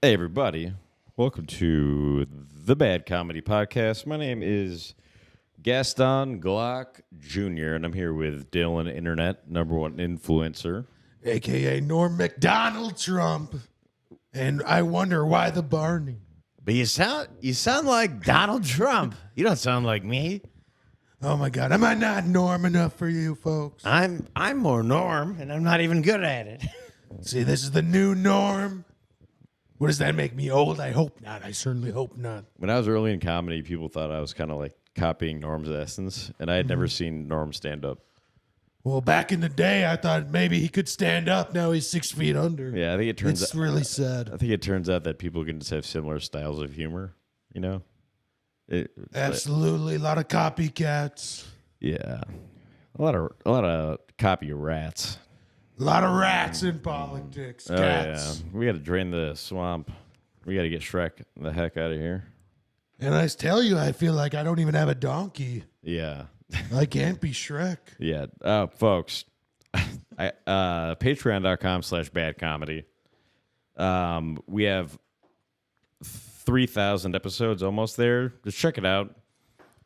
Hey, everybody. Welcome to the Bad Comedy Podcast. My name is Gaston Glock Jr., and I'm here with Dylan, Internet #1 influencer. A.K.A. Norm McDonald Trump. And I wonder why the Barney. But you sound like Donald Trump. You don't sound like me. Oh, my God. Am I not Norm enough for you folks? I'm more Norm, and I'm not even good at it. See, this is the new norm. What does that make me old? I hope not. I certainly hope not. When I was early in comedy, people thought I was kind of like copying Norm's essence, and I had never seen Norm stand up. Well, back in the day, I thought maybe he could stand up. Now he's 6 feet under. Yeah, I think it turns It's out. really sad. I think it turns out that people can just have similar styles of humor. You know. Absolutely. A lot of copycats. Yeah, a lot of copy rats. A lot of rats in politics. Oh Cats. yeah, we got to drain the swamp. We got to get Shrek the heck out of here. And I tell you, I feel like I don't even have a donkey. Yeah, I can't be Shrek. yeah. Folks, Patreon.com/badcomedy. We have 3,000 episodes almost there. Just check it out.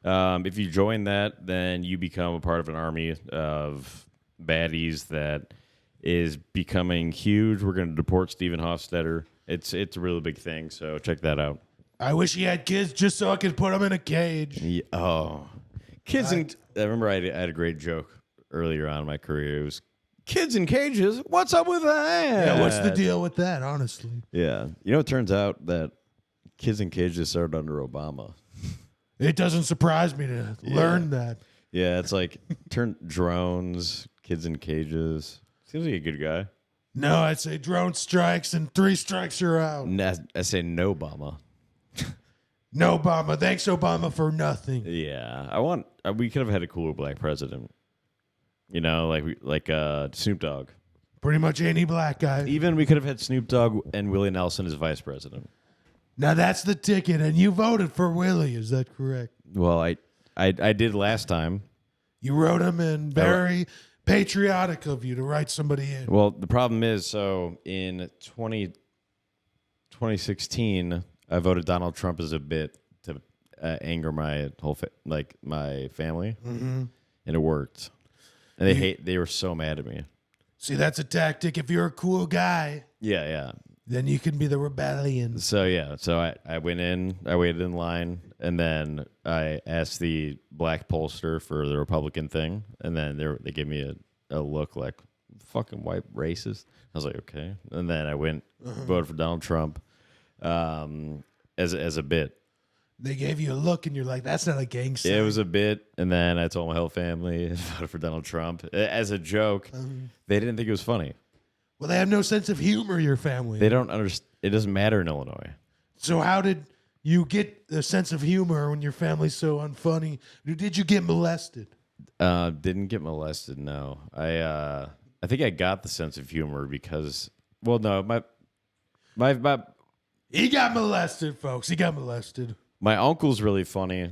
If you join that, then you become a part of an army of baddies that is becoming huge. We're going to deport Stephen Hofstetter. It's a really big thing, so check that out. I wish he had kids just so I could put them in a cage. Yeah, kids I remember I had a great joke earlier on in my career. It was kids in cages. What's up with that? Yeah, what's the deal with that, honestly? Yeah, it turns out that kids in cages started under Obama. It doesn't surprise me to learn that. Yeah, it's like turn drones, kids in cages. Seems like a good guy. No, I'd say drone strikes and 3 strikes are out. I say no Obama. No Obama. Thanks, Obama, for nothing. Yeah, we could have had a cooler black president. Like Snoop Dogg. Pretty much any black guy. Even we could have had Snoop Dogg and Willie Nelson as vice president. Now that's the ticket, and you voted for Willie. Is that correct? Well, I did last time. You wrote him in. Very patriotic of you to write somebody in. Well, the problem is, so in 2016, I voted Donald Trump as a bit to anger my whole my family, and it worked. And they were so mad at me. See, that's a tactic. If you're a cool guy, Yeah. then you can be the rebellion. So I went in, I waited in line, and then I asked the black pollster for the Republican thing, and then they gave me a look like fucking white racist. I was like, okay, and then I went voted for Donald Trump as a bit. They gave you a look, and you're like, "That's not a gang sign." It was a bit, and then I told my whole family I voted for Donald Trump as a joke. They didn't think it was funny. Well, they have no sense of humor, your family. They don't understand. It doesn't matter in Illinois. So how did you get a sense of humor when your family's so unfunny? Did you get molested? Didn't get molested. No, I think I got the sense of humor because, well, no, my He got molested, folks. He got molested. my uncle's really funny.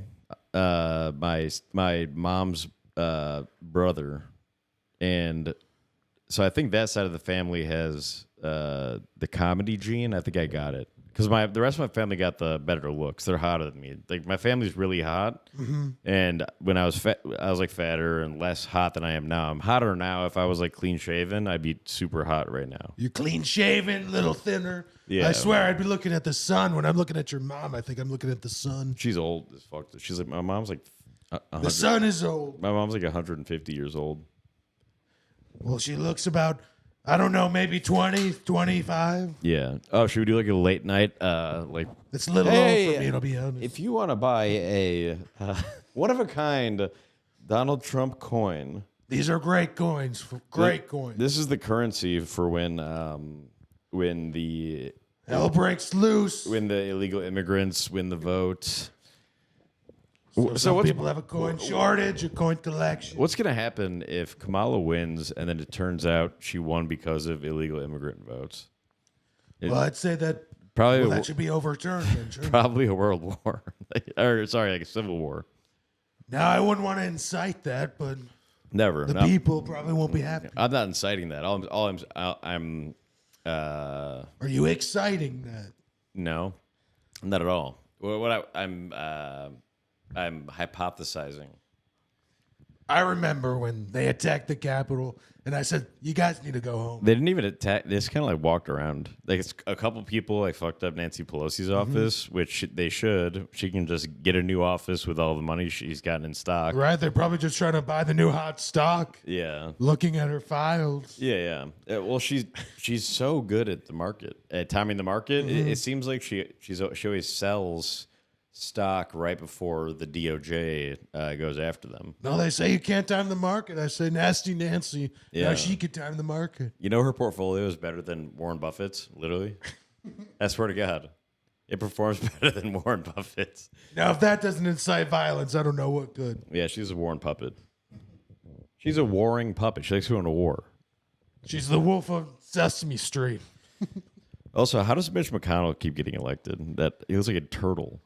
My mom's brother, and so I think that side of the family has the comedy gene. I think I got it because the rest of my family got the better looks. They're hotter than me. Like my family's really hot, and when I was fat, I was like fatter and less hot than I am now. I'm hotter now. If I was like clean shaven, I'd be super hot right now. You're clean shaven, little thinner. Yeah. I swear I'd be looking at the sun. When I'm looking at your mom, I think I'm looking at the sun. She's old as fuck. She's like my mom's like. The sun is old. My mom's like 150 years old. Well, she looks about, I don't know, maybe 20, 25. Yeah. Oh, should we do like a late night? It's a little old for me, to be honest. If you want to buy a one of a kind Donald Trump coin, These are great coins. Great coins. This is the currency for when the Hell breaks loose. when the illegal immigrants win the vote. So some people have a coin shortage, a coin collection. What's going to happen if Kamala wins and then it turns out she won because of illegal immigrant votes? Well, I'd say that Probably that should be overturned. Then, shouldn't it? probably a world war, like a civil war. Now, I wouldn't want to incite that, but Never. the No. people probably won't be happy. I'm not inciting that. I'm Are you exciting that? No, not at all. I'm hypothesizing. I remember when they attacked the Capitol, and I said, "You guys need to go home." They didn't even attack. They just kind of like walked around. Like it's a couple people like fucked up Nancy Pelosi's office, which they should. She can just get a new office with all the money she's gotten in stock. Right? They're probably just trying to buy the new hot stock. Yeah. Looking at her files. Yeah. Well, she's so good at the market, at timing the market. It seems like she always sells stock right before the DOJ goes after them. No, they say you can't time the market. I say nasty Nancy. Yeah. Now she could time the market. You know her portfolio is better than Warren Buffett's, literally. I swear to God. It performs better than Warren Buffett's. Now, if that doesn't incite violence, I don't know what could. Yeah, she's a warring puppet. She's a warring puppet. She likes going to war. She's the wolf of Sesame Street. Also, how does Mitch McConnell keep getting elected? That he looks like a turtle.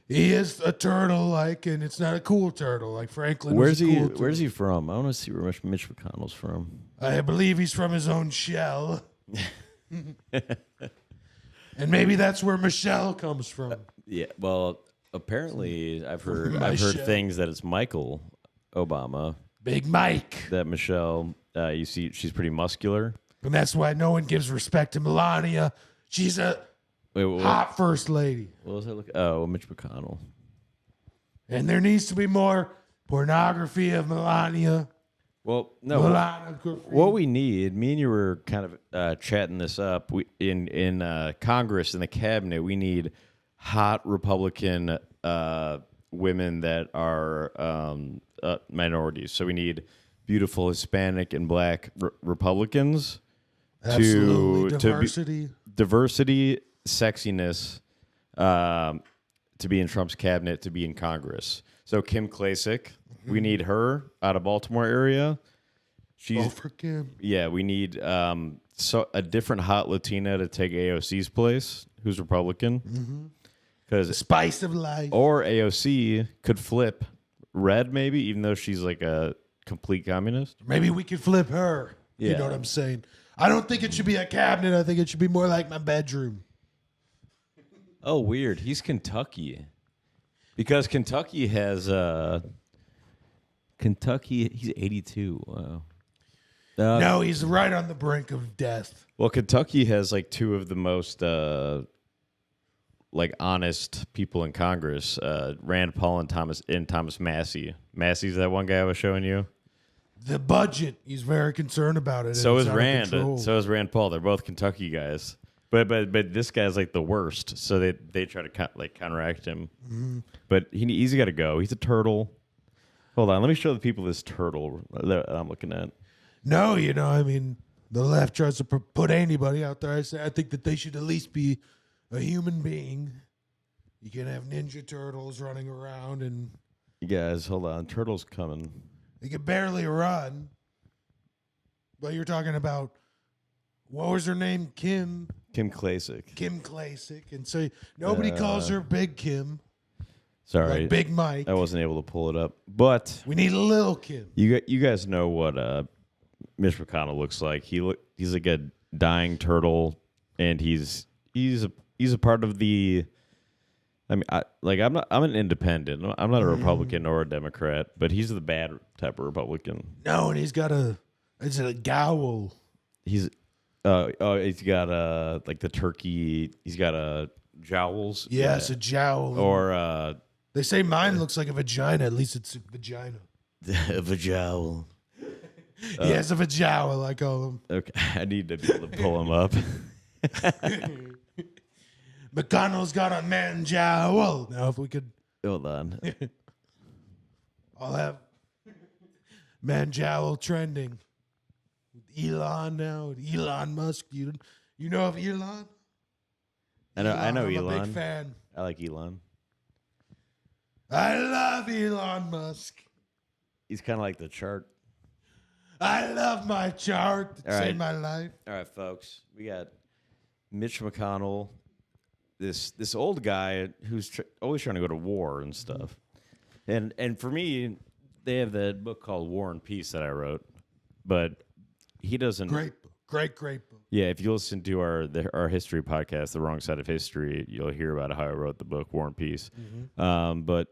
He is a turtle, and it's not a cool turtle like Franklin. Where's was a he? cool turtle. Where's he from? I want to see where Mitch McConnell's from. I believe he's from his own shell. And maybe that's where Michelle comes from. Yeah. Well, apparently, I've heard Michelle. things that it's Michael Obama. Big Mike. That Michelle, you see, she's pretty muscular. And that's why no one gives respect to Melania. She's a hot first lady. What was that? Oh, Mitch McConnell. And there needs to be more pornography of Melania. Well, no. What we need, me and you were kind of chatting this up. In Congress, in the cabinet, we need hot Republican women that are minorities. So we need beautiful Hispanic and Black Republicans. Absolutely. Diversity, sexiness, to be in Trump's cabinet, to be in Congress. So Kim Klacik, we need her out of Baltimore area. She's for Kim. Yeah, we need a different hot Latina to take AOC's place, who's Republican. Because the spice of life. Or AOC could flip red, maybe, even though she's like a complete communist. Maybe we could flip her. Yeah. You know what I'm saying? I don't think it should be a cabinet. I think it should be more like my bedroom. Oh, weird. He's Kentucky. Because Kentucky has he's 82. Wow. No, he's right on the brink of death. Well, Kentucky has like two of the most like honest people in Congress, Rand Paul and Thomas Massey. Massey's that one guy I was showing you. The budget, he's very concerned about it. So is Rand. So is Rand Paul. They're both Kentucky guys. But this guy's like the worst. So they try to counteract him. Mm-hmm. But he's got to go. He's a turtle. Hold on, let me show the people this turtle that I'm looking at. No, the left tries to put anybody out there. I think that they should at least be a human being. You can have Ninja Turtles running around and... You guys, hold on. Turtle's coming. They can barely run. But you're talking about... What was her name? Kim Klacik. Kim Klacik. And so nobody calls her Big Kim. Sorry. Like Big Mike. I wasn't able to pull it up. But... We need a little Kim. You guys know what Mitch McConnell looks like. He's like a dying turtle, and he's a part of the... I'm an independent. I'm not a Republican or a Democrat, but he's the bad type of Republican. No, and he's got a gowl. He's got like the turkey. He's got jowls. Yeah, it's a jowl. Or they say mine looks like a vagina. At least it's a vagina. A vajowl. He has a vajowl, I call him. Okay, I need to be able to pull him up. McConnell's got a man jowl. Now, if we could... Hold on. I'll have man jowl trending. Elon now. Elon Musk. You know of Elon? I know I'm Elon. a big fan. I like Elon. I love Elon Musk. He's kind of like the chart. I love my chart. It All right. saved my life. All right, folks. We got Mitch McConnell, this old guy who's always trying to go to war and stuff. And for me, they have that book called War and Peace that I wrote, but he doesn't. Great book. Great book. Yeah, if you listen to our history podcast, The Wrong Side of History, you'll hear about how I wrote the book War and Peace. But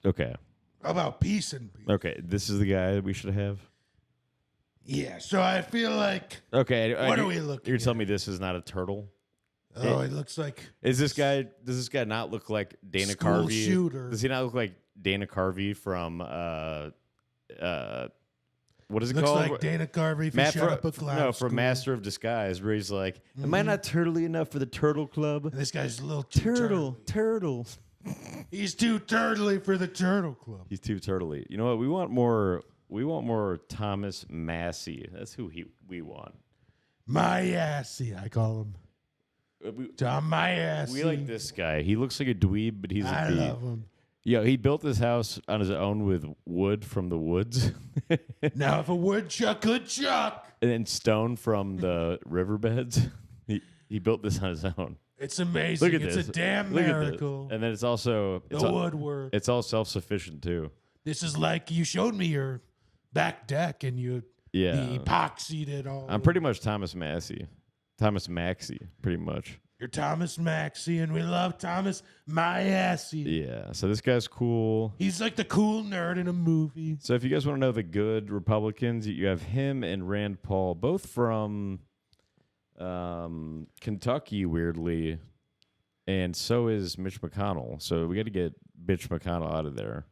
okay, How about peace and peace? okay, this is the guy that we should have. Yeah, so I feel like... Okay, What are we looking You're at? telling me this is not a turtle? Oh, it looks like... Does this guy not look like Dana School Carvey? shooter. Does he not look like Dana Carvey from what is it Looks called? like Dana Carvey from Shut Up a Clown No, School. from Master of Disguise, where he's like, "Am I not turtly enough for the Turtle Club?" And this guy's a little too turtle. He's too turtly for the Turtle Club. He's too turtly. You know what? We want more Thomas Massey. That's who we want. My assy, I call him. Tom My assy. We like this guy. He looks like a dweeb, but he's a I dweeb. love him. Yeah, he built this house on his own with wood from the woods. Now, if a woodchuck could chuck, And then stone from the riverbeds. He built this on his own. it's amazing. Look at It's this. a damn Look at this. miracle. And then it's also The woodwork. It's all self-sufficient too. This is like you showed me your back deck and you Yeah. epoxied it all. I'm pretty much Thomas Maxey, pretty much. You're Thomas Maxey, and we love Thomas My assy. Yeah. So this guy's cool. He's like the cool nerd in a movie. So if you guys want to know the good Republicans, you have him and Rand Paul, both from Kentucky, weirdly, and so is Mitch McConnell. So we got to get Mitch McConnell out of there.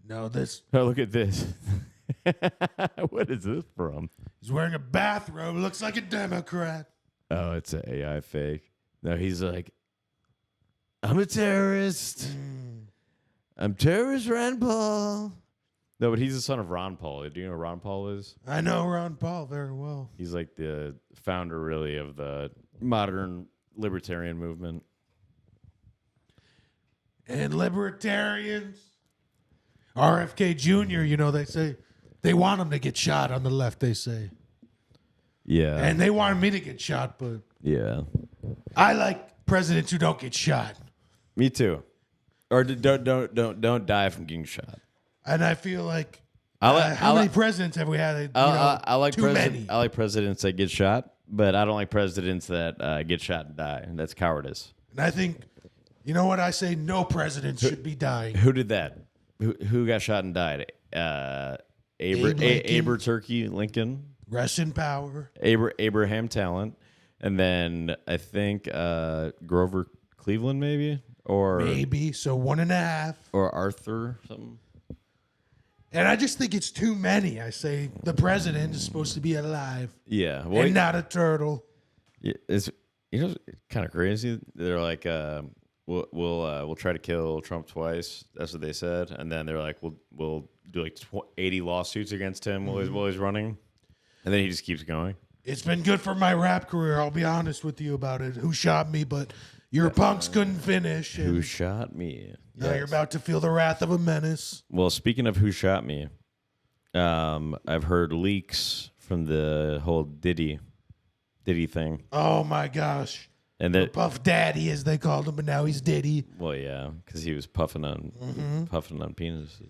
No, this Oh, look at this. What is this from? he's wearing a bathrobe. Looks like a Democrat. Oh, it's an AI fake. No, he's like, I'm a terrorist. I'm terrorist Rand Paul. No, but he's the son of Ron Paul. Do you know who Ron Paul is? I know Ron Paul very well. He's like the founder, really, of the modern libertarian movement. And libertarians, RFK Jr., you know, they say they want him to get shot on the left, they say. Yeah. And they wanted me to get shot, but Yeah. I like presidents who don't get shot. Me too. Or don't die from getting shot. And I feel like I how many presidents have we had? I like too many. I like presidents that get shot, but I don't like presidents that get shot and die. That's cowardice. And I think, you know what I say? No president should be dying. Who did that? Who got shot and died? Lincoln. Turkey Lincoln. Rest in power. Abraham Talent, and then I think Grover Cleveland, maybe Maybe. So 1.5. or Arthur something. And I just think it's too many. I say the president is supposed to be alive Yeah, well, and not a turtle. it's kind of crazy. They're like, we'll try to kill Trump twice. That's what they said, and then they're like, we'll do like 80 lawsuits against him while he's running, and then he just keeps going. It's been good for my rap career. I'll be honest with you about it. Who shot me? But your punks couldn't finish. Who And shot me? now Yes. you're about to feel the wrath of a menace. Well, speaking of who shot me, I've heard leaks from the whole Diddy thing, Oh my gosh. and that Puff Daddy, as they called him, but now he's Diddy. well, yeah, because he was puffing on penises.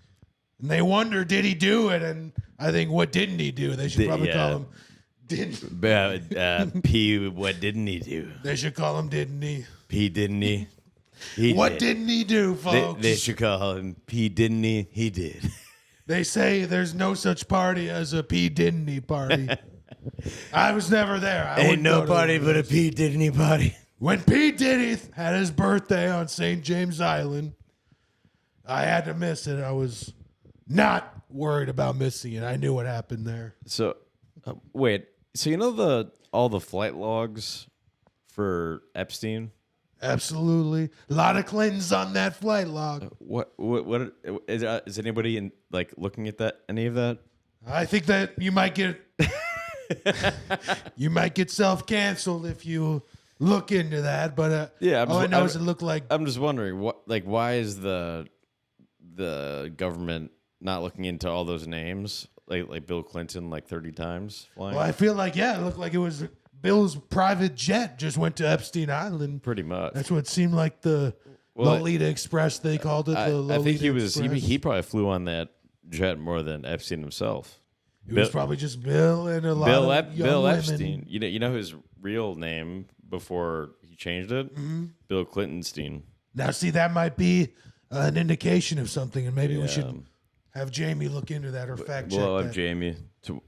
And they wonder, did he do it? And I think, what didn't he do? They should probably call him didn't. P, what didn't he do? They should call him didn't he? P, didn't he? What didn't he do, folks? They should call him P, didn't he? He did. They say there's no such party as a P didn't he party. I was never there. I Ain't wouldn't no go to party one but a of those. P Diddy party. When P Diddy had his birthday on St. James Island, I had to miss it. I was not worried about missing it. I knew what happened there. So, wait. So you know all the flight logs for Epstein? Absolutely. A lot of Clintons on that flight log. What is anybody in like looking at that? Any of that? I think that you might get self-canceled if you look into that. But Yeah, all I know is it looked like I'm just wondering why is the government not looking into all those names like Bill Clinton like 30 times flying? well, I feel like it looked like it was Bill's private jet just went to Epstein Island. Pretty much. That's what it seemed like the Lolita Express they called it. The I Lolita think he was Express. he probably flew on that jet more than Epstein himself. It was probably just Bill and a lot of young Bill women. Epstein. You know his real name before he changed it? Mm-hmm. Bill Clintonstein. Now, see, that might be an indication of something, and maybe we should have Jamie look into that or fact check We'll have that. Jamie.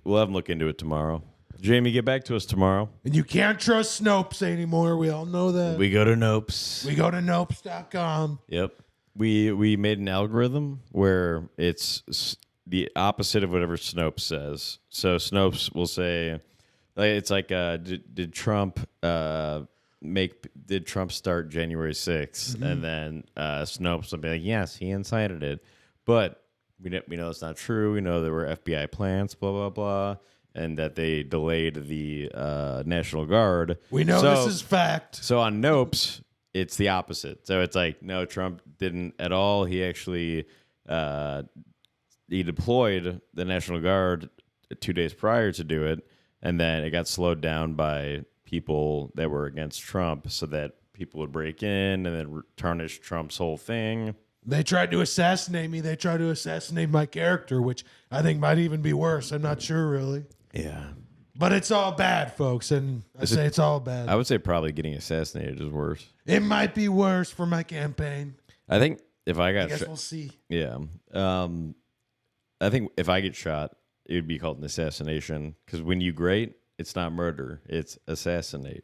We'll have him look into it tomorrow. Jamie, get back to us tomorrow. And you can't trust Snopes anymore. We all know that. We go to Nopes. We go to Nopes.com. Yep. We made an algorithm where it's the opposite of whatever Snopes says. So Snopes will say, it's like, did Trump did Trump start January 6th? Mm-hmm. And then Snopes will be like, yes, he incited it. But we know it's not true. We know there were FBI plants, blah, blah, blah, and that they delayed the National Guard. We know this is fact. So on Nopes, it's the opposite. So it's like, no, Trump didn't at all. He actually he deployed the National Guard 2 days prior to do it, and then it got slowed down by people that were against Trump so that people would break in and then tarnish Trump's whole thing. They tried to assassinate me. They tried to assassinate my character, which I think might even be worse. I'm not sure, really. Yeah. But it's all bad, folks, and it's all bad. I would say probably getting assassinated is worse. It might be worse for my campaign. I think if I got I guess we'll see. Yeah. I think if I get shot, it would be called an assassination, because when you great, it's not murder, it's assassinate.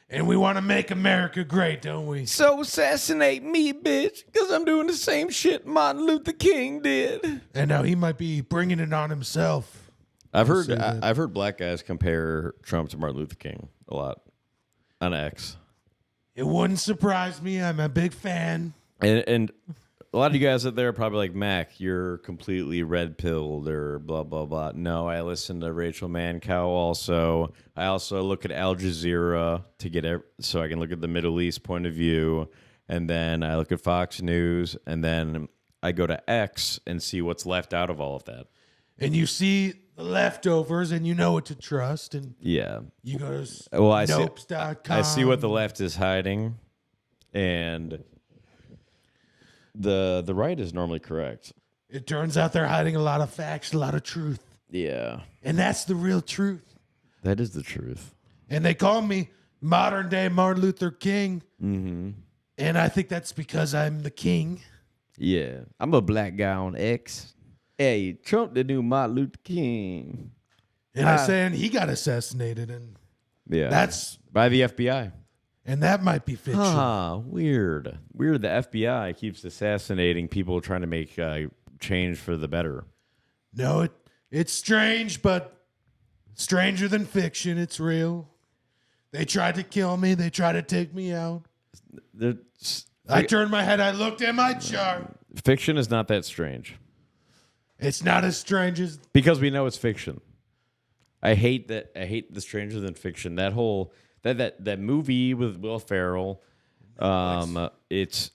And we want to make America great, don't we? So assassinate me, bitch, because I'm doing the same shit Martin Luther King did. And now he might be bringing it on himself. I've heard black guys compare Trump to Martin Luther King a lot on X. It wouldn't surprise me. I'm a big fan. And a lot of you guys out there are probably like, Mac, you're completely red-pilled or blah, blah, blah. No, I listen to Rachel Mancow also. I also look at Al Jazeera so I can look at the Middle East point of view. And then I look at Fox News. And then I go to X and see what's left out of all of that. And you see the leftovers, and you know what to trust. And yeah. You go to Nopes.com. I see what the left is hiding. And the right is normally correct. It turns out they're hiding a lot of facts, a lot of truth. Yeah. And that's the real truth. That is the truth. And they call me modern day Martin Luther King. Mm-hmm. And I think that's because I'm the king. Yeah. I'm a black guy on X. Hey, Trump the new Martin Luther King. And I'm saying he got assassinated. And that's by the FBI. And that might be fiction. Weird. Weird the FBI keeps assassinating people trying to make change for the better. No, it's strange, but stranger than fiction. It's real. They tried to kill me. They tried to take me out. I turned my head. I looked at my chart. Fiction is not that strange. It's not as strange as... Because we know it's fiction. I hate that. I hate the stranger than fiction. That whole... That movie with Will Ferrell, it's...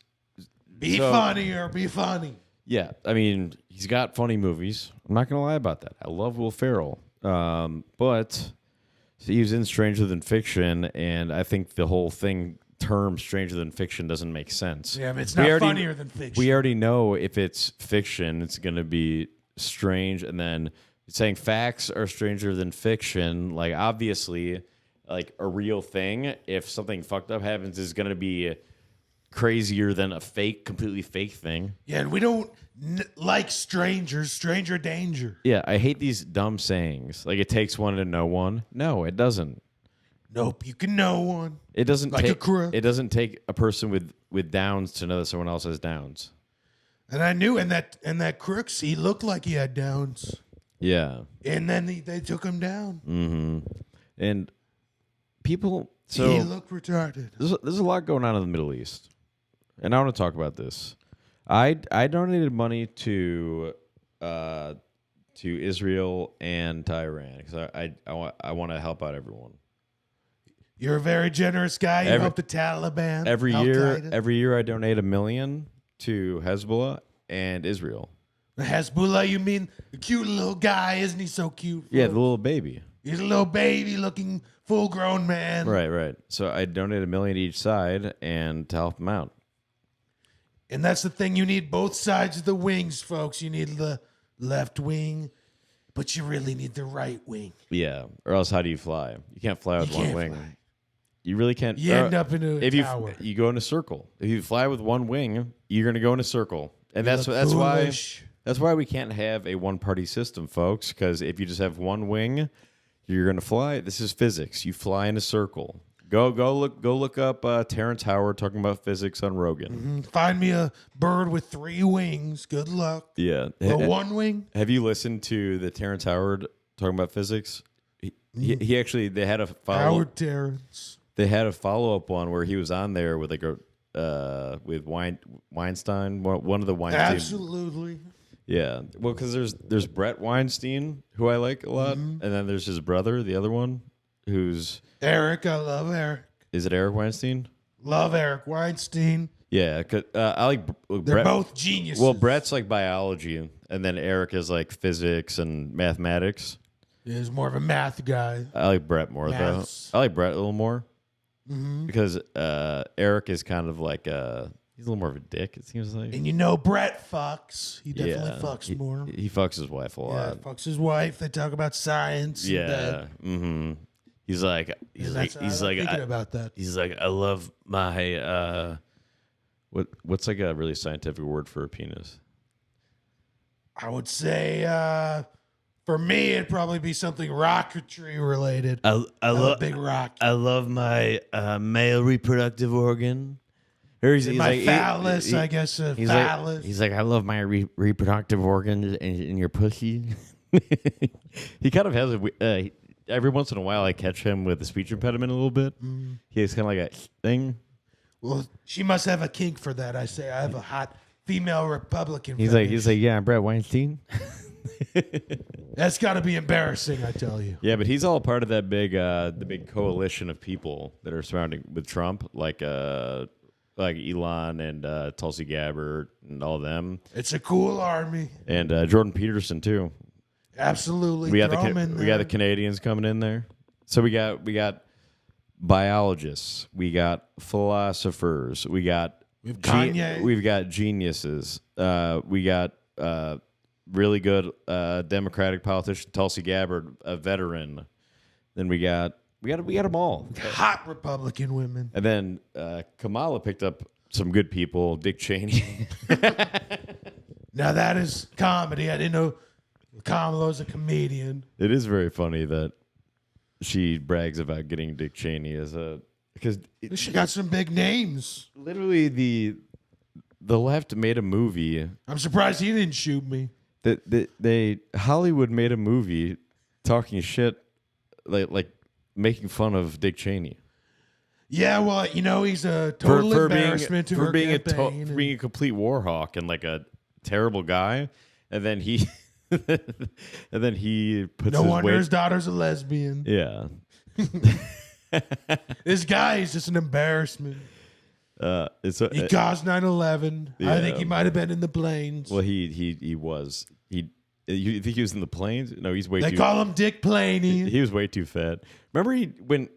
Be funny. Yeah, I mean, he's got funny movies. I'm not going to lie about that. I love Will Ferrell. But he was in Stranger Than Fiction, and I think the whole term Stranger Than Fiction doesn't make sense. Yeah, it's not funnier than fiction. We already know if it's fiction, it's going to be strange, and then saying facts are stranger than fiction, like, obviously... like a real thing, if something fucked up happens, is going to be crazier than a completely fake thing. Yeah, and we don't like stranger danger. Yeah, I hate these dumb sayings. Like, it takes one to know one. No, it doesn't. Nope, you can know one. It doesn't like take a crook. It doesn't take a person with Downs to know that someone else has Downs. And I knew, and that crooks, he looked like he had Downs. Yeah. And then they took him down. Mm-hmm. And people, he looked retarded. There's a lot going on in the Middle East, and I want to talk about this. I donated money to Israel and to Iran because I want to help out everyone. You're a very generous guy. You help the Taliban. Every year I donate $1 million to Hezbollah and Israel. Hezbollah, you mean the cute little guy? Isn't he so cute? Yeah, the little baby. He's a little baby looking full-grown man. Right. So I donate $1 million to each side and to help them out. And that's the thing. You need both sides of the wings, folks. You need the left wing but you really need the right wing. Yeah, or else how do you fly? You can't fly with one wing. Fly. You really can't. You end up in a tower. You go in a circle. If you fly with one wing, you're going to go in a circle, and that's why we can't have a one-party system, folks. Because if you just have one wing, you're going to fly. This is physics. You fly in a circle. Go look up Terrence Howard talking about physics on Rogan. Mm-hmm. Find me a bird with 3 wings. Good luck. Yeah, one wing. Have you listened to the Terrence Howard talking about physics? He actually they had a Howard Terrence. They had a follow-up one where he was on there with like a with Weinstein, one of the Weinstein. Absolutely. Yeah. Well, because there's Brett Weinstein, who I like a lot, and then there's his brother, the other one, who's Eric. I love Eric. Is it Eric Weinstein? Love Eric Weinstein. Yeah, 'cause, I like They're both geniuses. Well, Brett's like biology, and then Eric is like physics and mathematics. Yeah, he's more of a math guy. I like Brett more though. I like Brett a little more. Because Eric is kind of like he's a little more of a dick, it seems like. And Brett fucks. He definitely fucks more. He fucks his wife a lot. Yeah, fucks his wife. They talk about science. Yeah. Mm-hmm. He's like thinking about that. He's like, I love my what's like a really scientific word for a penis? I would say for me, it'd probably be something rocketry related. I love big rock. I love my male reproductive organ. Or he's my like, phallus, I guess. Phallus. He's like, I love my reproductive organs in your pussy. He kind of has every once in a while I catch him with a speech impediment a little bit. He has kind of like a thing. Well, she must have a kink for that. I say I have a hot female Republican. He's like, yeah, Brett Weinstein. That's got to be embarrassing, I tell you. Yeah, but he's all part of that the big coalition of people that are surrounding with Trump, like Elon and Tulsi Gabbard and all of them. It's a cool army. And Jordan Peterson too. Absolutely. We got the Canadians coming in there. So we got biologists, we got philosophers, we've Kanye. We've got geniuses. We got really good Democratic politician Tulsi Gabbard, a veteran. Then we got them all. Hot Republican women. And then Kamala picked up some good people. Dick Cheney. Now that is comedy. I didn't know Kamala's a comedian. It is very funny that she brags about getting Dick Cheney because she got some big names. Literally the left made a movie. I'm surprised he didn't shoot me. Hollywood made a movie talking shit, like making fun of Dick Cheney. Yeah, well, he's a total embarrassment to her being campaign. For being a complete war hawk and like a terrible guy, and then he puts no wonder his daughter's a lesbian. Yeah. This guy is just an embarrassment. He caused 9/11. Yeah. I think he might have been in the planes. Well, he was. You think he was in the planes? No, he's way too. They call him Dick Planey. He was way too fat. Remember he went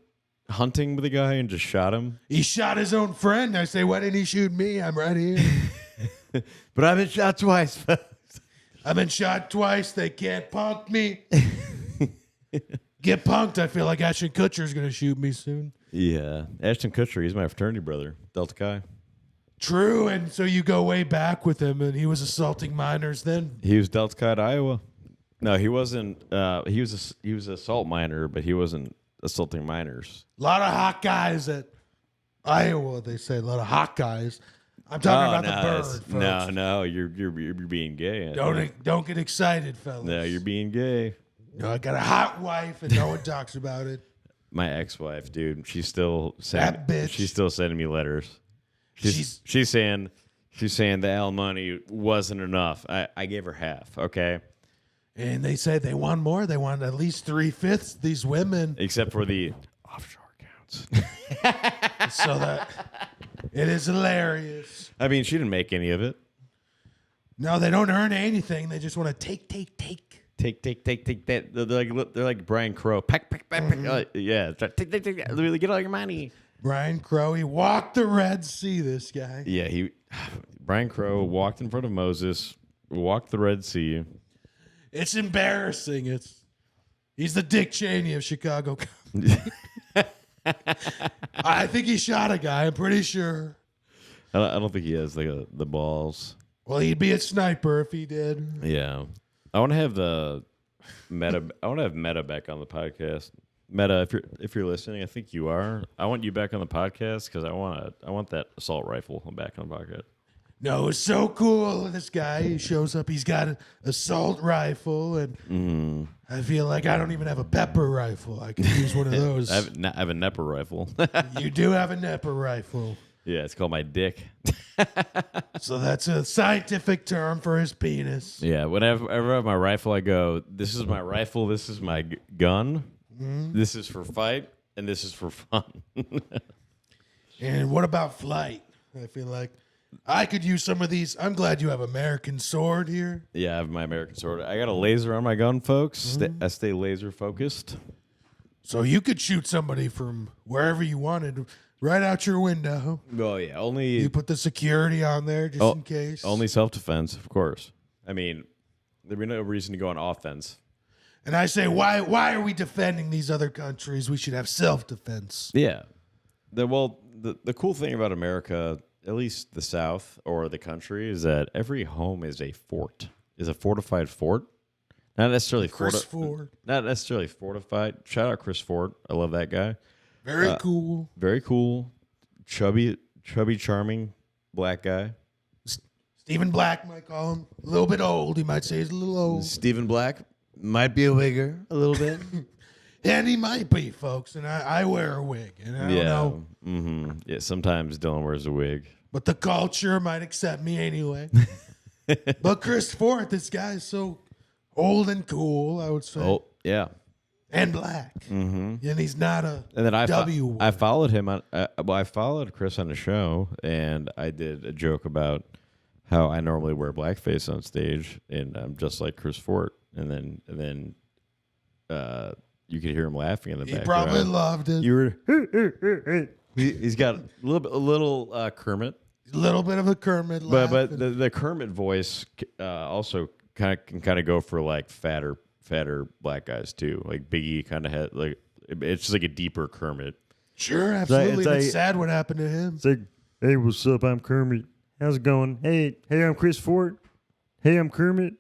hunting with a guy and just shot him? He shot his own friend. I say, why didn't he shoot me? I'm right here. But I've been shot twice. I've been shot twice. They can't punk me. Get punked. I feel like Ashton Kutcher's going to shoot me soon. Yeah. Ashton Kutcher, he's my fraternity brother. Delta Chi. True. And so you go way back with him, and he was assaulting minors then? He was Delta Chi at Iowa. No, he wasn't. He was an assault minor, but he wasn't assaulting minors. A lot of hot guys at Iowa, they say. A lot of hot guys. I'm talking about the bird, folks. No, you're being gay. Don't get excited, fellas. No, you're being gay. No, I got a hot wife, and no one talks about it. My ex-wife, dude, she's still That bitch. She's still sending me letters. She's saying the alimony wasn't enough. I gave her half. Okay. And they said they want more. They want at least 3/5. These women, except for the offshore accounts. So that it is hilarious. I mean, she didn't make any of it. No, they don't earn anything. They just want to take. Take that. They're like Brian Crow. Pack. Yeah. Take. Really get all your money. Brian Crow, he walked the Red Sea, this guy. Yeah, Brian Crow walked in front of Moses, walked the Red Sea. It's embarrassing. He's the Dick Cheney of Chicago. I think he shot a guy. I'm pretty sure. I don't think he has the balls. Well, he'd be a sniper if he did. Yeah, I want to have Meta. I want to have Meta back on the podcast. Meta, if you're listening, I think you are. I want you back on the podcast because I want that assault rifle back on the podcast. No, it's so cool. This guy, he shows up. He's got an assault rifle, and I feel like I don't even have a pepper rifle. I could use one of those. I have a Nepper rifle. You do have a Nepper rifle. Yeah, it's called my dick. So that's a scientific term for his penis. Yeah, whenever I have my rifle, I go, this is my rifle, this is my gun, this is for fight, and this is for fun. And what about flight? I feel like I could use some of these. I'm glad you have American Sword here. Yeah, I have my American Sword. I got a laser on my gun, folks. I stay laser focused. So you could shoot somebody from wherever you wanted, right out your window. Oh, yeah, You put the security on there just in case. Only self-defense, of course. I mean, there'd be no reason to go on offense. And I say, why are we defending these other countries? We should have self-defense. Yeah. The cool thing about America, at least the South or the country, is that every home is a fort, is a fortified fort. Not necessarily Chris Ford. Not necessarily fortified. Shout out Chris Ford. I love that guy. Very cool. Very cool. Chubby, charming black guy. Stephen Black might call him. A little bit old. He might say he's a little old. Stephen Black. Might be a wigger a little bit. And he might be, folks. And I wear a wig. And I don't know. Mm-hmm. Yeah, sometimes Dylan wears a wig. But the culture might accept me anyway. But Chris Ford, this guy is so old and cool, I would say. Oh, yeah. And black. Mm-hmm. And he's not a And then I word. followed him on. I followed Chris on the show, and I did a joke about how I normally wear blackface on stage, and I'm just like Chris Ford. And then you could hear him laughing in the background. He probably loved it. You were. He's got a little Kermit. A little bit of a Kermit laugh. But the Kermit voice also can go for like fatter black guys too. Like Biggie kind of had like it's just like a deeper Kermit. Sure, absolutely. like- It's sad what happened to him. It's like, hey, what's up? I'm Kermit. How's it going? Hey, I'm Chris Ford. Hey, I'm Kermit.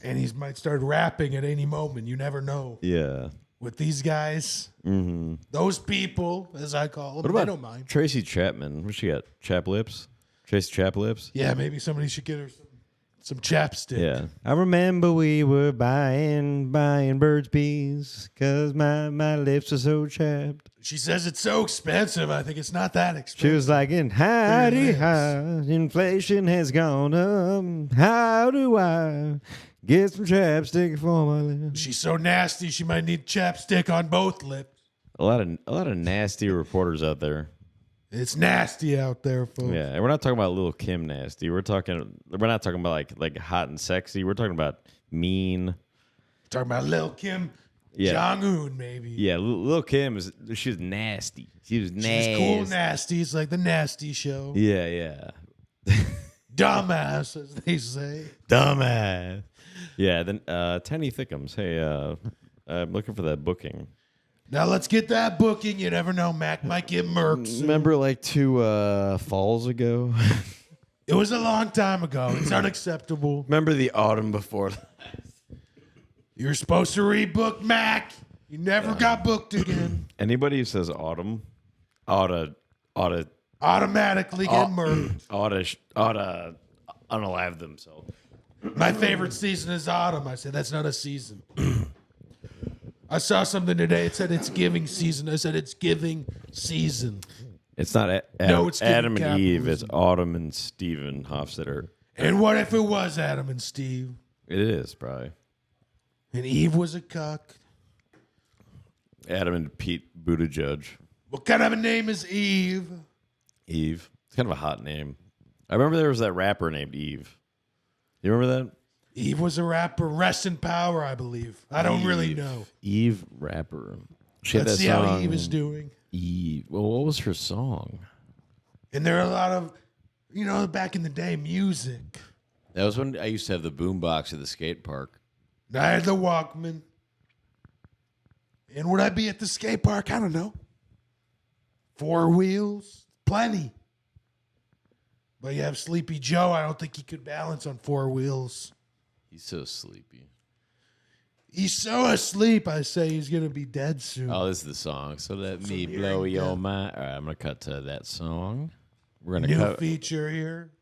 And he might start rapping at any moment. You never know. Yeah. With these guys, those people, as I call them, What about they don't mind. Tracy Chapman? What she got? Chap lips? Tracy Chap lips? Yeah, maybe somebody should get her some chapstick. Yeah. I remember we were buying Bird's Bees because my lips are so chapped. She says it's so expensive. I think it's not that She expensive. was like, in howdy hi, inflation has gone up. How do I get some chapstick for my lips? She's so nasty. She might need chapstick on both lips. A lot of nasty reporters out there. It's nasty out there, folks. Yeah, and we're not talking about Lil' Kim nasty. We're not talking about like hot and sexy. We're talking about mean. Talking about Lil Kim Yeah. Jong-un, maybe. Yeah, Lil' Kim she's nasty. She was nasty. She's cool nasty. It's like the nasty show. Yeah. Dumbass, as they say. Dumbass. Yeah, then Tenny Thickums. Hey, I'm looking for that booking. Now let's get that booking. You never know. Mac might get murked soon. Remember like 2 falls ago? It was a long time ago. It's unacceptable. Remember the autumn before? You're supposed to rebook Mac. You never got booked again. Anybody who says autumn ought to Automatically get murked. unalive themselves. My favorite season is autumn. I said, that's not a season. I saw something today. It said it's giving season. I said, it's giving season. It's not it's Adam and Eve. capitalism. It's Autumn and Steven Hofstetter. And what if it was Adam and Steve? It is probably And Eve was a cuck? Adam and Pete Buttigieg. What kind of a name is Eve? Eve. It's kind of a hot name. I remember there was that rapper named Eve. You remember that? Eve was a rapper. Rest in power, I believe. I don't really know. Eve rapper. She had Let's that see how song, Eve is doing. Eve. Well, what was her song? And there are a lot of, back in the day, music. That was when I used to have the boombox at the skate park. I had the Walkman. And would I be at the skate park? I don't know. 4 wheels? Plenty. But you have Sleepy Joe. I don't think he could balance on 4 wheels. He's so sleepy. He's so asleep, I say he's going to be dead soon. Oh, this is the song. So let me blow your mind. All right, I'm going to cut to that song. We're going to New feature here.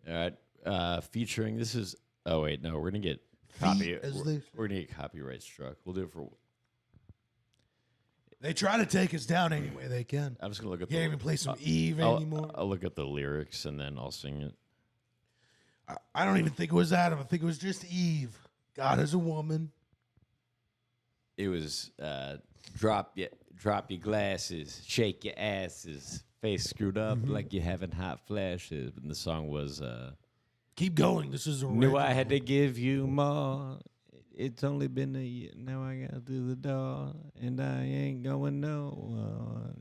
All right, featuring, this is, oh, wait, no, we're going to get we're going to get copyright struck. We'll do it for... They try to take us down any way they can. I'm just going to look at Can't even play some Eve anymore. I'll look at the lyrics, and then I'll sing it. I don't even think it was Adam. I think it was just Eve. God is a woman. It was drop your glasses, shake your asses, face screwed up like you're having hot flashes. And the song was... Keep going. This is Knew I had to give you more. It's only been a year. Now I got through the door, and I ain't going nowhere.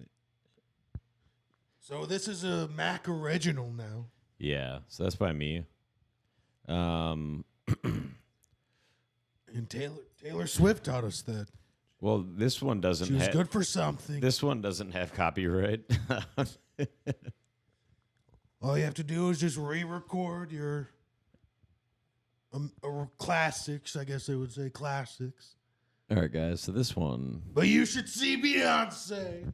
So this is a Mack original now. Yeah, so that's by me. And Taylor Swift taught us that. Well, this one doesn't. She was good for something. This one doesn't have copyright. All you have to do is just re-record your classics. I guess they would say classics. All right, guys. So this one. But you should see Beyonce.